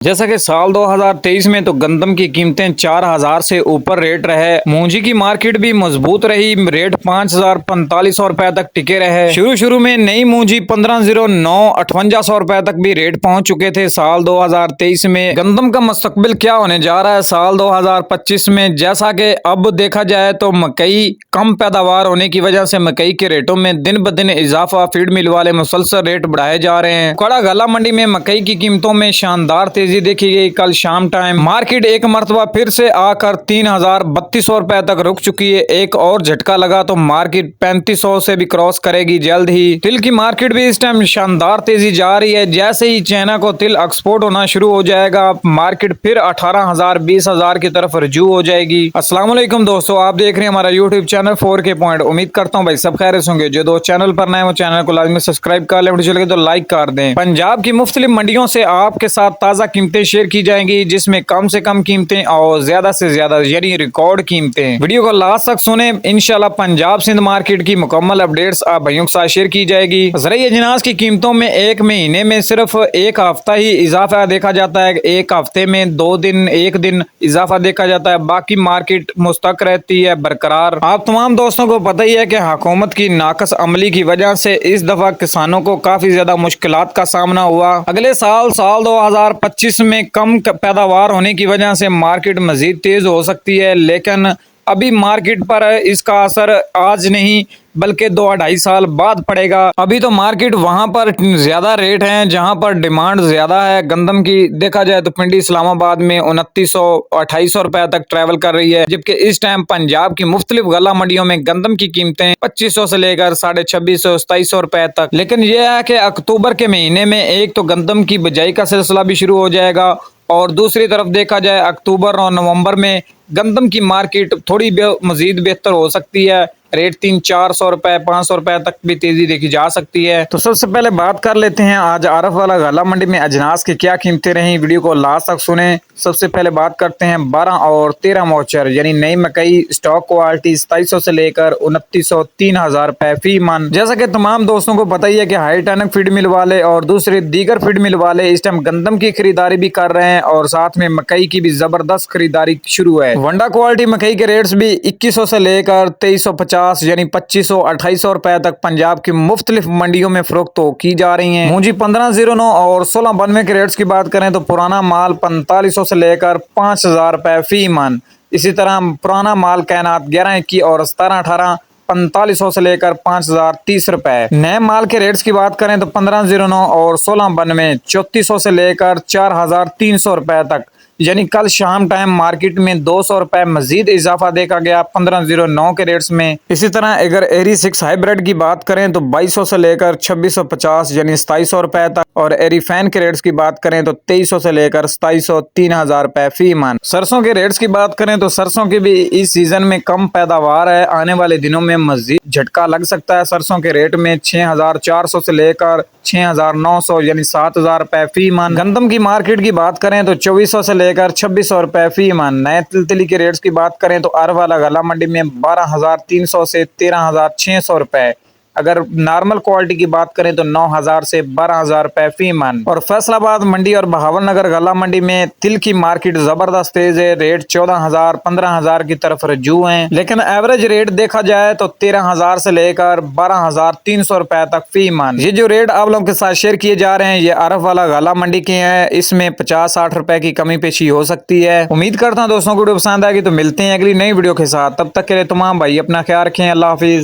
जैसा कि साल 2023 में तो गंदम की कीमतें 4000 से ऊपर रेट रहे। मूंजी की मार्केट भी मजबूत रही, रेट 5045 रुपए तक टिके रहे। शुरू में नई मूंजी 1509 रुपए तक भी रेट पहुंच चुके थे। साल 2023 में गंदम का मुस्तकबिल क्या होने जा रहा है साल 2025 में, जैसा कि अब देखा जाए तो मकई कम पैदावार होने की वजह से मकई के रेटों में दिन ब दिन इजाफा, फीड मिल वाले मुसलसल रेट बढ़ाए जा रहे हैं। कड़ा गला मंडी में मकई की कीमतों में शानदार तेजी देखी गई। कल शाम टाइम मार्केट एक मरतबा फिर से आकर 3032 रुपए तक रुक चुकी है। एक और झटका लगा तो मार्केट 3500 से भी क्रॉस करेगी जल्द ही। तिल की मार्केट भी इस टाइम शानदार तेजी जा रही है। जैसे ही चाइना को तिल एक्सपोर्ट होना शुरू हो जाएगा, मार्केट फिर 18,000 20,000 की तरफ रजू हो जाएगी। अस्सलाम वालेकुम दोस्तों, आप देख रहे हैं हमारा यूट्यूब चैनल 4K पॉइंट। उम्मीद करता हूँ भाई सब खैरियत होंगे। जो दोस्त चैनल पर नए वो चैनल को लाजमी सब्सक्राइब कर ले, वीडियो लगे तो लाइक कर दें। पंजाब की मुख्तलिफ मंडियों से आपके साथ ताजा कीमतें शेयर की जाएंगी, जिसमें कम से कम कीमतें और ज्यादा से ज्यादा यानी रिकॉर्ड कीमतें। वीडियो को लास्ट तक सुने, इंशाल्लाह पंजाब सिंध मार्केट की मुकम्मल अपडेट्स आप भाइयों के साथ शेयर की जाएगी। ज़राए अजनास की कीमतों में एक महीने में सिर्फ एक हफ्ता ही इजाफा देखा जाता है। एक हफ्ते में 2 दिन 1 दिन इजाफा देखा जाता है, बाकी मार्केट मुस्तक रहती है बरकरार। आप तमाम दोस्तों को पता ही है कि हुकूमत की नाकस अमली की वजह से इस दफा किसानों को काफी ज्यादा मुश्किलात का सामना हुआ। अगले साल 2025 में कम पैदावार होने की वजह से मार्केट मजीद तेज हो सकती है, लेकिन अभी मार्केट पर इसका असर आज नहीं बल्कि 2-2.5 साल बाद पड़ेगा। अभी तो मार्केट वहां पर ज्यादा रेट हैं जहां पर डिमांड ज्यादा है। गंदम की देखा जाए तो पिंडी इस्लामाबाद में 2900-2800 रुपए तक ट्रेवल कर रही है, जबकि इस टाइम पंजाब की मुख्तलिफ गला मंडियों में गंदम की कीमतें 2500 से लेकर 2650-2700 रुपए तक। लेकिन यह है कि अक्टूबर के महीने में एक तो गंदम की बिजाई का सिलसिला भी शुरू हो जाएगा, और दूसरी तरफ देखा जाए अक्टूबर और नवंबर में गंदम की मार्केट थोड़ी मजीद बेहतर हो सकती है। रेट 300-400 रुपए 500 रुपए तक भी तेजी देखी जा सकती है। तो सबसे पहले बात कर लेते हैं आज आरफ वाला गला मंडी में अजनास की क्या कीमतें रही। वीडियो को लास्ट तक सुने। सबसे पहले बात करते हैं 12 और 13 मौचर यानी नई मकई स्टॉक क्वालिटी 2700 से लेकर 2900 3000 रुपए फी मन। जैसा कि तमाम दोस्तों को पता ही है कि हाई टैनक फीड मिल वाले और दूसरे दीगर फीड मिल वाले इस टाइम गंदम की खरीदारी भी कर रहे हैं, और साथ में मकई की भी जबरदस्त खरीदारी शुरू है। वंडा क्वालिटी मकई के रेट्स भी 2100 से लेकर 2350 यानी 2500-2800 रुपए तक पंजाब की मुख्तलिफ मंडियों में फरोख्त की जा रही हैं। मूंजी 1509 और 1692 के रेट्स की बात करें तो पुराना माल 4500 से लेकर 5000 रुपए फी मन। इसी तरह पुराना माल कैनात 1121 और 1718 4500 से लेकर 5030 रुपए। नए माल के रेट्स की बात करें तो 1509 और 1692 3400 से लेकर 4300 रुपए तक, यानी कल शाम टाइम मार्केट में 200 रुपए मजीद इजाफा देखा गया 1509 के रेट्स में। इसी तरह अगर एरी 6 हाइब्रिड की बात करें तो 2200 से लेकर 2650 यानी 2700 रुपए तक, और एरी फैन के रेट्स की बात करें तो 2300 से लेकर 2700 3000 रुपए फी मन। सरसों के रेट्स की बात करें तो सरसों की भी इस सीजन में कम पैदावार है, आने वाले दिनों में मजीद झटका लग सकता है। सरसों के रेट में 6400 से लेकर 6900 यानी 7000 रुपए फी मन। गंदम की मार्केट की बात करें तो 2400 से लेकर 2600 रुपए फी मन। नए तिल की रेट्स की बात करें तो अरब वाला गला मंडी में 12300 से 13600 रुपए। अगर नॉर्मल क्वालिटी की बात करें तो 9000 से 12000 रुपए फी मन। और फैसलाबाद मंडी और बहावल नगर गला मंडी में तिल की मार्केट जबरदस्त तेज है। रेट 14000 15000 की तरफ रजू हैं, लेकिन एवरेज रेट देखा जाए तो 13000 से लेकर 12300 रुपए तक फी मन। ये जो रेट आप लोगों के साथ शेयर किए जा रहे हैं ये अरब वाला गला मंडी के हैं, इसमें 50-60 रुपए की कमी पेशी हो सकती है। उम्मीद करता हूँ दोस्तों को वीडियो पसंद आएगी, तो मिलते हैं अगली नई वीडियो के साथ। तब तक के लिए तमाम भाई अपना ख्याल रखें। अल्लाह हाफिज।